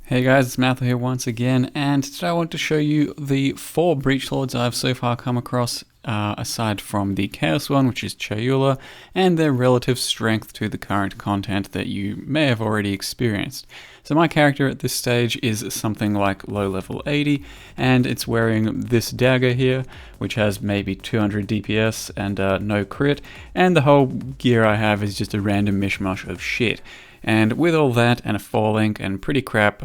Hey guys, it's Matthew here once again, and today I want to show you the 4 BreachLords I've so far come across, aside from the Chaos one, which is Chayula, and their relative strength to the current content that you may have already experienced. So my character at this stage is something like low level 80, and it's wearing this dagger here, which has maybe 200 DPS and no crit, and the whole gear I have is just a random mishmash of shit. And with all that and a 4-link and pretty crap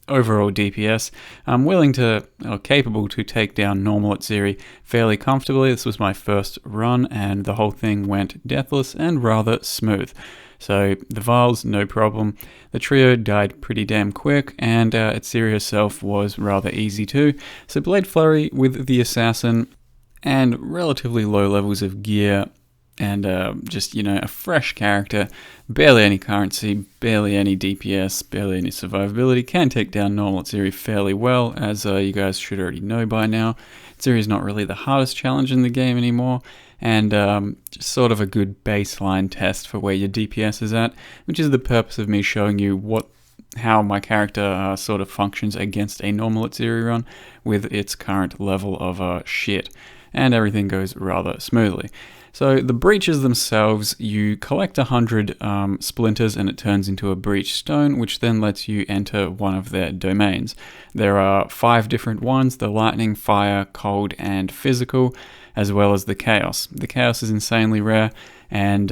overall DPS, I'm capable to take down normal at Zeri fairly comfortably. This was my first run and the whole thing went deathless and rather smooth. So the Vials, no problem. The trio died pretty damn quick, and Atziri herself was rather easy too. So Blade Flurry with the Assassin and relatively low levels of gear and a fresh character, barely any currency, barely any DPS, barely any survivability, can take down normal Atziri fairly well, as you guys should already know by now. Atziri is not really the hardest challenge in the game anymore, and just sort of a good baseline test for where your DPS is at, which is the purpose of me showing you how my character sort of functions against a normal Atziri run with its current level of shit, and everything goes rather smoothly. So the breaches themselves, you collect 100 splinters and it turns into a breach stone, which then lets you enter one of their domains. There are 5 different ones: the lightning, fire, cold, and physical, as well as the chaos. The chaos is insanely rare and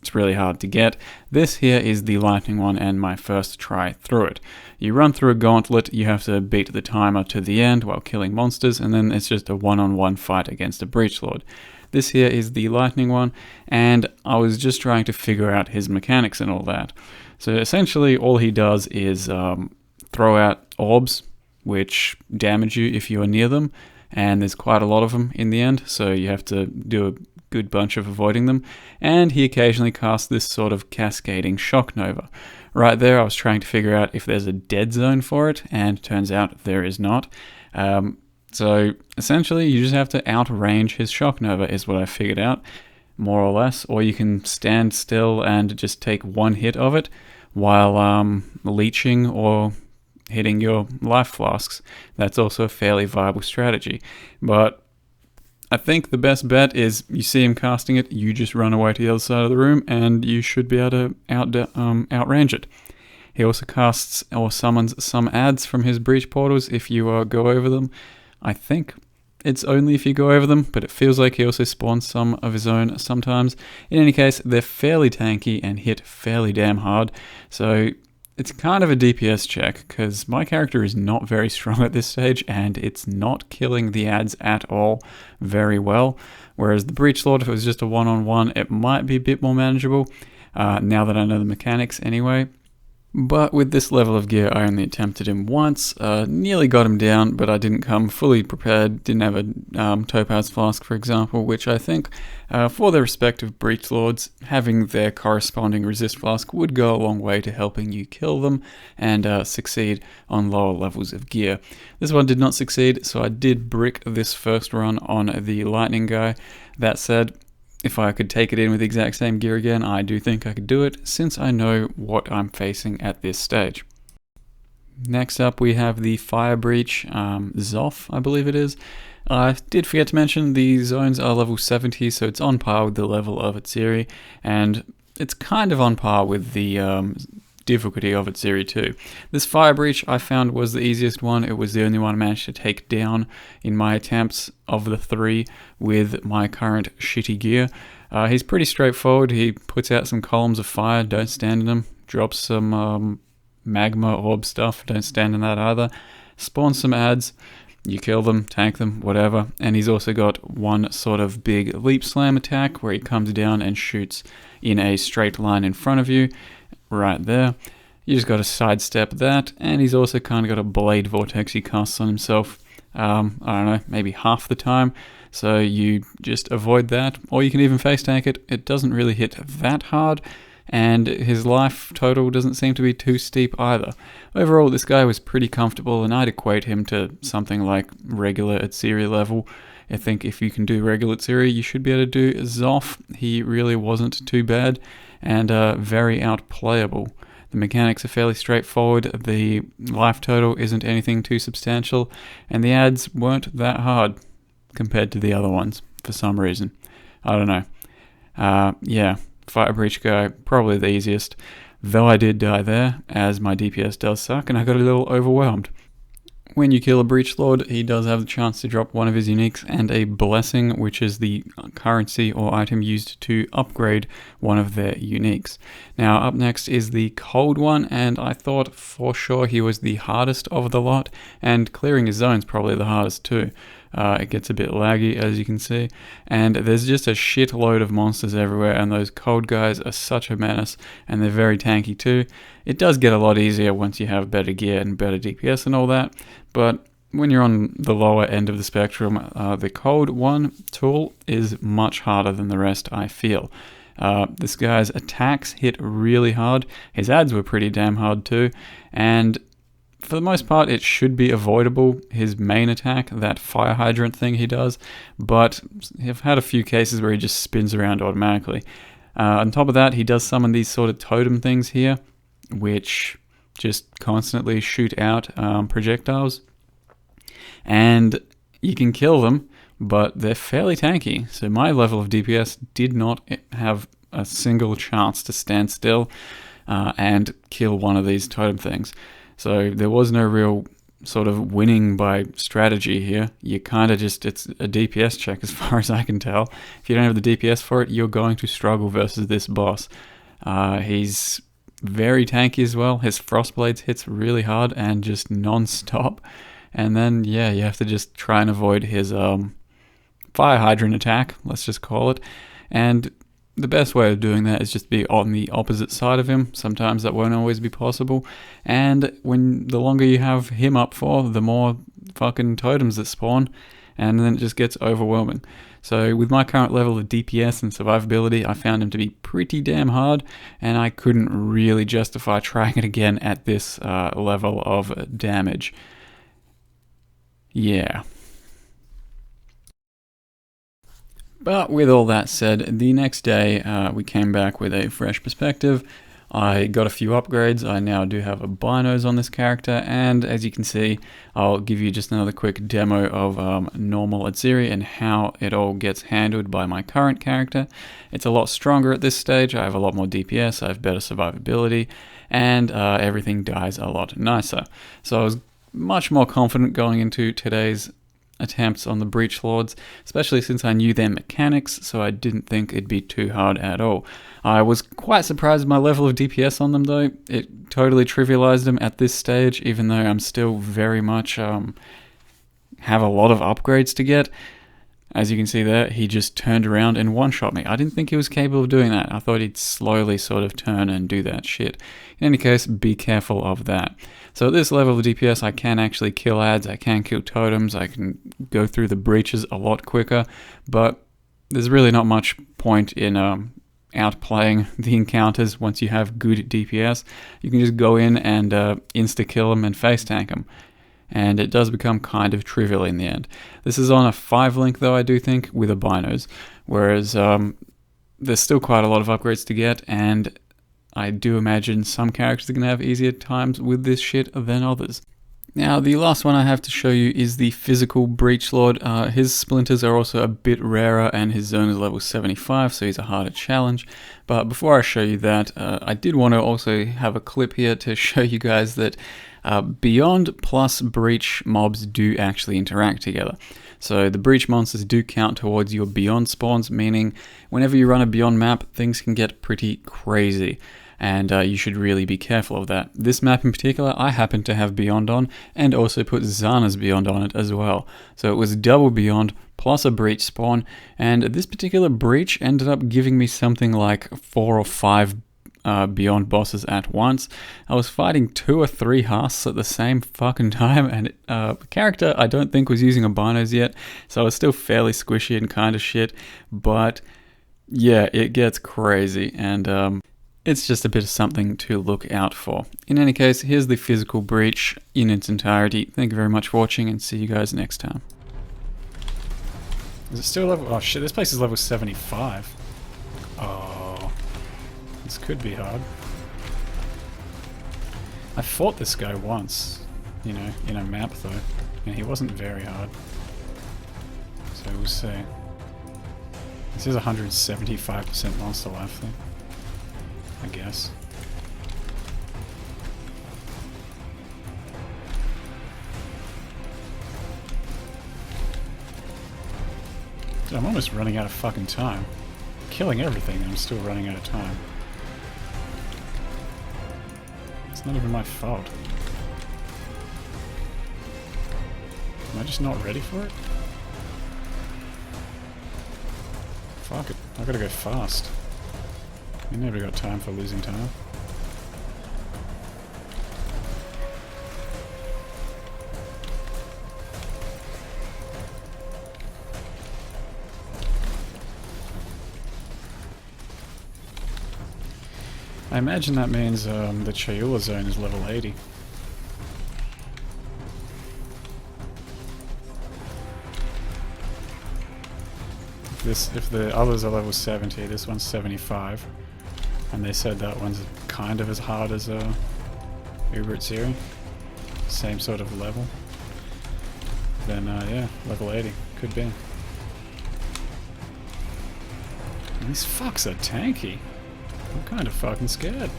it's really hard to get. This here is the lightning one and my first try through it. You run through a gauntlet, you have to beat the timer to the end while killing monsters, and then it's just a one-on-one fight against a breachlord. This here is the lightning one, and I was just trying to figure out his mechanics and all that. So essentially all he does is throw out orbs, which damage you if you are near them, and there's quite a lot of them in the end, so you have to do a good bunch of avoiding them. And he occasionally casts this sort of cascading shock nova. Right there I was trying to figure out if there's a dead zone for it, and turns out there is not. So essentially you just have to outrange his shock nova is what I figured out, more or less, or you can stand still and just take one hit of it while leeching or hitting your life flasks. That's also a fairly viable strategy, but I think the best bet is you see him casting it, you just run away to the other side of the room and you should be able to outrange it. He also casts or summons some adds from his breach portals if you go over them. I think it's only if you go over them, but it feels like he also spawns some of his own sometimes. In any case, they're fairly tanky and hit fairly damn hard, so it's kind of a DPS check, because my character is not very strong at this stage, and it's not killing the adds at all very well, whereas the BreachLord, if it was just a one-on-one, it might be a bit more manageable, now that I know the mechanics anyway. But with this level of gear, I only attempted him once, nearly got him down, but I didn't come fully prepared, didn't have a topaz flask, for example, which I think, for their respective breachlords, having their corresponding resist flask would go a long way to helping you kill them and succeed on lower levels of gear. This one did not succeed, so I did brick this first run on the lightning guy. That said, if I could take it in with the exact same gear again, I do think I could do it, since I know what I'm facing at this stage. Next up we have the Fire Breach, Zoff, I believe it is. I did forget to mention the zones are level 70, so it's on par with the level of Atziri, and it's kind of on par with the difficulty of Atziri too. This Fire Breach I found was the easiest one. It was the only one I managed to take down in my attempts of the 3 with my current shitty gear. He's pretty straightforward. He puts out some columns of fire, don't stand in them. Drops some magma orb stuff, don't stand in that either. Spawns some adds, you kill them, tank them, whatever. And he's also got one sort of big leap slam attack where he comes down and shoots in a straight line in front of you. Right there. You just got to sidestep that, and he's also kind of got a blade vortex he casts on himself, I don't know, maybe half the time, so you just avoid that, or you can even face tank it. It doesn't really hit that hard, and his life total doesn't seem to be too steep either. Overall, this guy was pretty comfortable, and I'd equate him to something like regular Atziri level. I think if you can do regular Atziri, you should be able to do Zoff. He really wasn't too bad, and very outplayable. The mechanics are fairly straightforward, the life total isn't anything too substantial, and the ads weren't that hard compared to the other ones for some reason. I don't know. Yeah, Fight a Breach guy, probably the easiest, though I did die there, as my DPS does suck and I got a little overwhelmed. When you kill a BreachLord, he does have the chance to drop one of his uniques and a blessing, which is the currency or item used to upgrade one of their uniques. Now up next is the cold one, and I thought for sure he was the hardest of the lot, and clearing his zone's probably the hardest too. It gets a bit laggy, as you can see, and there's just a shitload of monsters everywhere, and those cold guys are such a menace, and they're very tanky too. It does get a lot easier once you have better gear and better DPS and all that, but when you're on the lower end of the spectrum, the cold one tool is much harder than the rest, I feel. This guy's attacks hit really hard, his ads were pretty damn hard too, and for the most part, it should be avoidable, his main attack, that fire hydrant thing he does, but I've had a few cases where he just spins around automatically. On top of that, he does summon these sort of totem things here, which just constantly shoot out projectiles, and you can kill them, but they're fairly tanky, so my level of DPS did not have a single chance to stand still and kill one of these totem things. So there was no real sort of winning by strategy here. You kind of just, it's a DPS check as far as I can tell. If you don't have the DPS for it, you're going to struggle versus this boss. He's very tanky as well. His Frostblades hits really hard and just non-stop. And then, yeah, you have to just try and avoid his fire hydrant attack, let's just call it. And the best way of doing that is just be on the opposite side of him. Sometimes that won't always be possible. And when the longer you have him up for, the more fucking totems that spawn, and then it just gets overwhelming. So with my current level of DPS and survivability, I found him to be pretty damn hard, and I couldn't really justify trying it again at this level of damage. Yeah. But with all that said, the next day we came back with a fresh perspective. I got a few upgrades. I now do have a binos on this character, and as you can see, I'll give you just another quick demo of normal Atziri and how it all gets handled by my current character. It's a lot stronger at this stage. I have a lot more DPS, I have better survivability, and everything dies a lot nicer. So I was much more confident going into today's attempts on the BreachLords, especially since I knew their mechanics, so I didn't think it'd be too hard at all. I was quite surprised by my level of DPS on them though. It totally trivialized them at this stage, even though I'm still very much have a lot of upgrades to get. As you can see there, he just turned around and one-shot me. I didn't think he was capable of doing that. I thought he'd slowly sort of turn and do that shit. In any case, be careful of that. So at this level of DPS, I can actually kill ads, I can kill totems, I can go through the breaches a lot quicker, but there's really not much point in outplaying the encounters once you have good DPS. You can just go in and insta-kill them and face tank them. And it does become kind of trivial in the end. This is on a 5-link though, I do think, with a binos, whereas there's still quite a lot of upgrades to get, and I do imagine some characters are going to have easier times with this shit than others. Now, the last one I have to show you is the physical BreachLord. His splinters are also a bit rarer, and his zone is level 75, so he's a harder challenge. But before I show you that, I did want to also have a clip here to show you guys that Beyond plus Breach mobs do actually interact together. So the Breach monsters do count towards your Beyond spawns, meaning whenever you run a Beyond map, things can get pretty crazy. And you should really be careful of that. This map in particular, I happen to have Beyond on, and also put Zana's Beyond on it as well. So it was double Beyond plus a Breach spawn, and this particular Breach ended up giving me something like 4 or 5 Beyond bosses at once. I was fighting 2 or 3 Haasts at the same fucking time, and the character I don't think was using a binos yet, so I was still fairly squishy and kind of shit, but yeah, it gets crazy, and it's just a bit of something to look out for. In any case, here's the physical Breach in its entirety. Thank you very much for watching, and see you guys next time. Is it still level? Oh shit, this place is level 75. Oh, this could be hard. I fought this guy once, you know, in a map though, and he wasn't very hard. So we'll see. This is 175% monster life though, I guess. Dude, I'm almost running out of fucking time. Killing everything and I'm still running out of time. It's not even my fault. Am I just not ready for it? Fuck it. I gotta go fast. I never got time for losing time. I imagine that means the Chayula zone is level 80. If the others are level 70, this one's 75. And they said that one's kind of as hard as Uber at Zero. Same sort of level. Then yeah, level 80. Could be. And these fucks are tanky. I'm kind of fucking scared.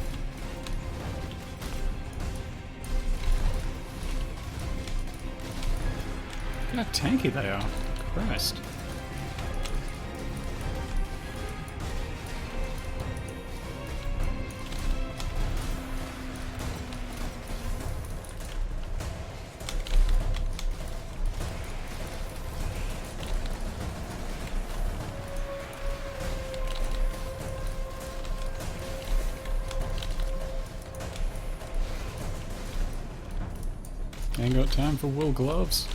Look how tanky they are. Christ. Ain't got time for wool gloves.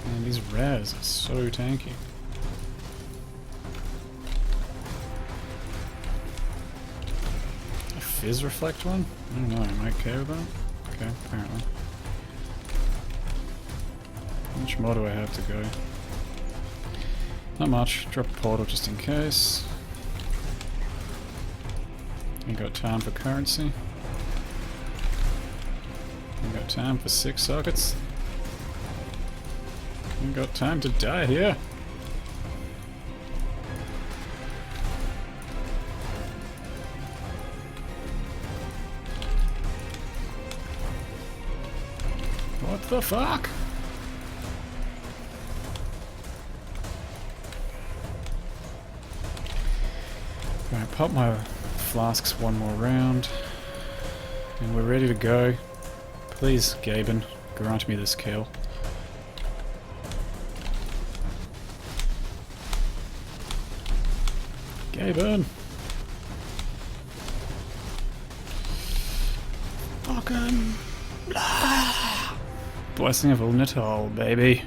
Man, these rares are so tanky. A fizz reflect one? I don't know, am I okay with that? Okay, apparently. How much more do I have to go? Not much. Drop a portal just in case. Ain't got time for currency. Ain't got time for 6 sockets. Ain't got time to die here. What the fuck? Alright, pop my flasks one more round. And we're ready to go. Please, Gaben, grant me this kill. Gaben! Fucking... Blessing of Ulnatal, baby.